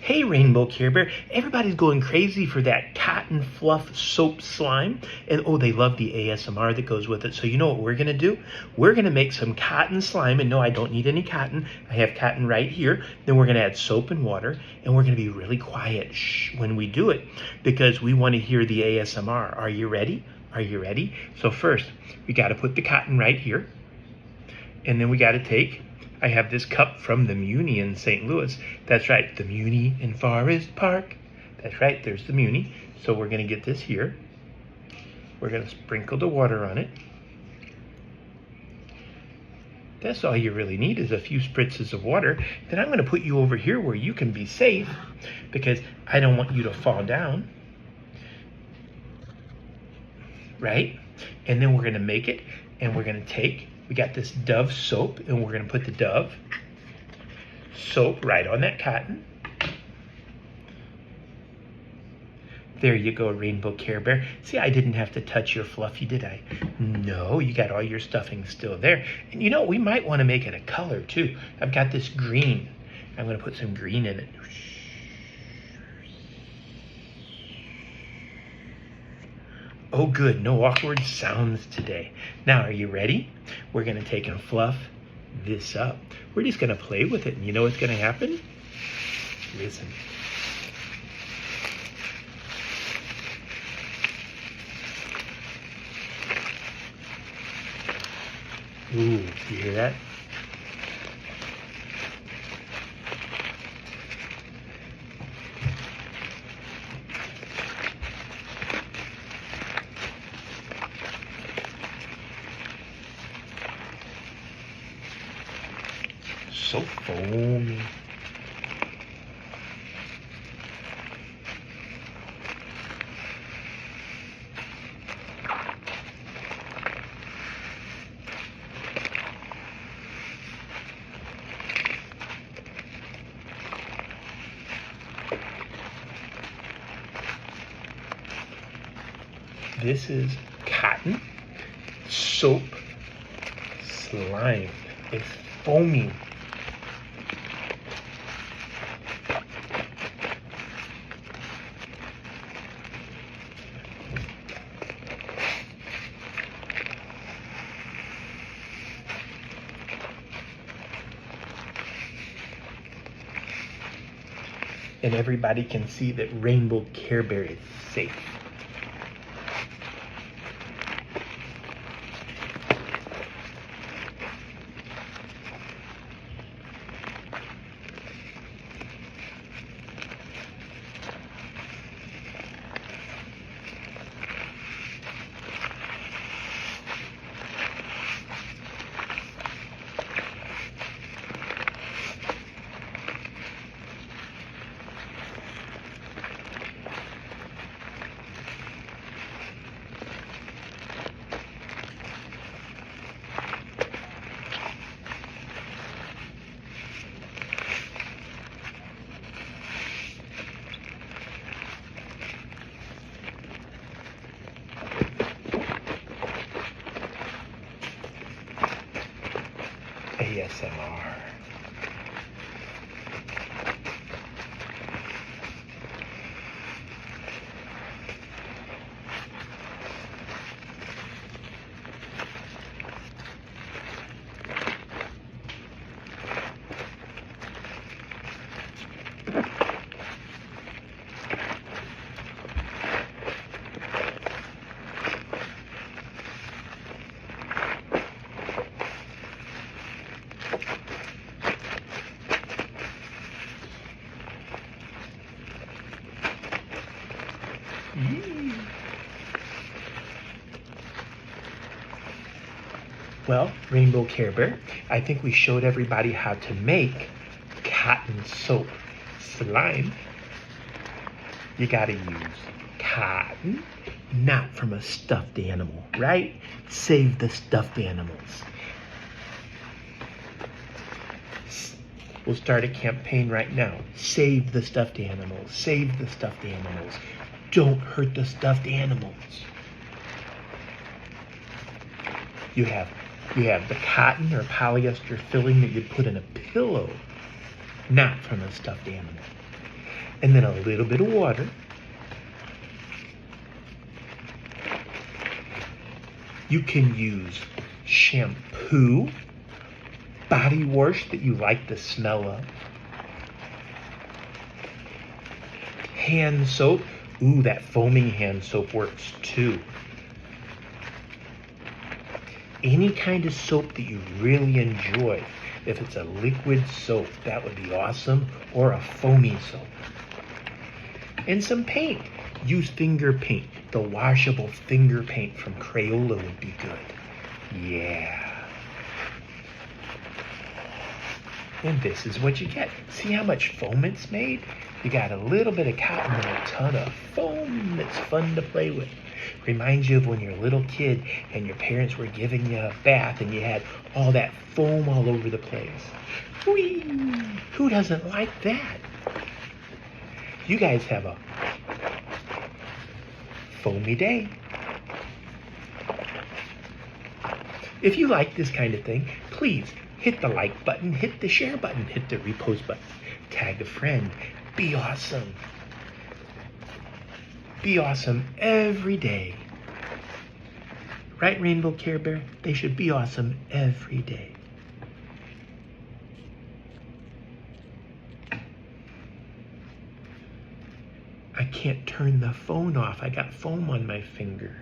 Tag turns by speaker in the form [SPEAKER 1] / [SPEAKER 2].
[SPEAKER 1] Hey Rainbow Care Bear, everybody's going crazy for that cotton fluff soap slime. And oh, they love the ASMR that goes with it. So you know what we're gonna do? We're gonna make some cotton slime, and no, I don't need any cotton. I have cotton right here. Then we're gonna add soap and water, and we're gonna be really quiet when we do it, because we wanna hear the ASMR. Are you ready? Are you ready? So first, we gotta put the cotton right here. And then we gotta take, I have this cup from the Muni in St. Louis. That's right, the Muni in Forest Park. That's right, there's the Muni. So we're gonna get this here. We're gonna sprinkle the water on it. That's all you really need, is a few spritzes of water. Then I'm gonna put you over here where you can be safe, because I don't want you to fall down. Right? And then we're gonna make it, and we're gonna take, we got this Dove soap, and we're gonna put the Dove soap right on that cotton. There you go, Rainbow Care Bear. See, I didn't have to touch your fluffy, did I? No, you got all your stuffing still there. And you know, we might want to make it a color too. I've got this green. I'm gonna put some green in it. Oh good, no awkward sounds today. Now, are you ready? We're gonna take and fluff this up. We're just gonna play with it, and you know what's gonna happen? Listen. Ooh, do you hear that? So foamy. This is cotton soap slime. It's foamy. And everybody can see that Rainbow Care Bear is safe. ASMR. Well, Rainbow Care Bear, I think we showed everybody how to make cotton soap slime. You gotta use cotton, not from a stuffed animal, right? Save the stuffed animals. We'll start a campaign right now. Save the stuffed animals. Save the stuffed animals. Don't hurt the stuffed animals. You have the cotton or polyester filling that you'd put in a pillow, not from a stuffed animal. and then a little bit of water. You can use shampoo, body wash that you like the smell of, hand soap. Ooh, that foaming hand soap works too. Any kind of soap that you really enjoy. If it's a liquid soap, that would be awesome, or a foamy soap. And some paint. Use finger paint. The washable finger paint from Crayola would be good. Yeah. And this is what you get. See how much foam it's made? You got a little bit of cotton and a ton of foam. It's fun to play with. Reminds you of when you're a little kid and your parents were giving you a bath and you had all that foam all over the place. Whee! Who doesn't like that? You guys have a foamy day. If you like this kind of thing, please hit the like button, hit the share button, hit the repost button, tag a friend. Be awesome. Be awesome every day. Right, Rainbow Care Bear? They should be awesome every day. I can't turn the phone off. I got foam on my finger.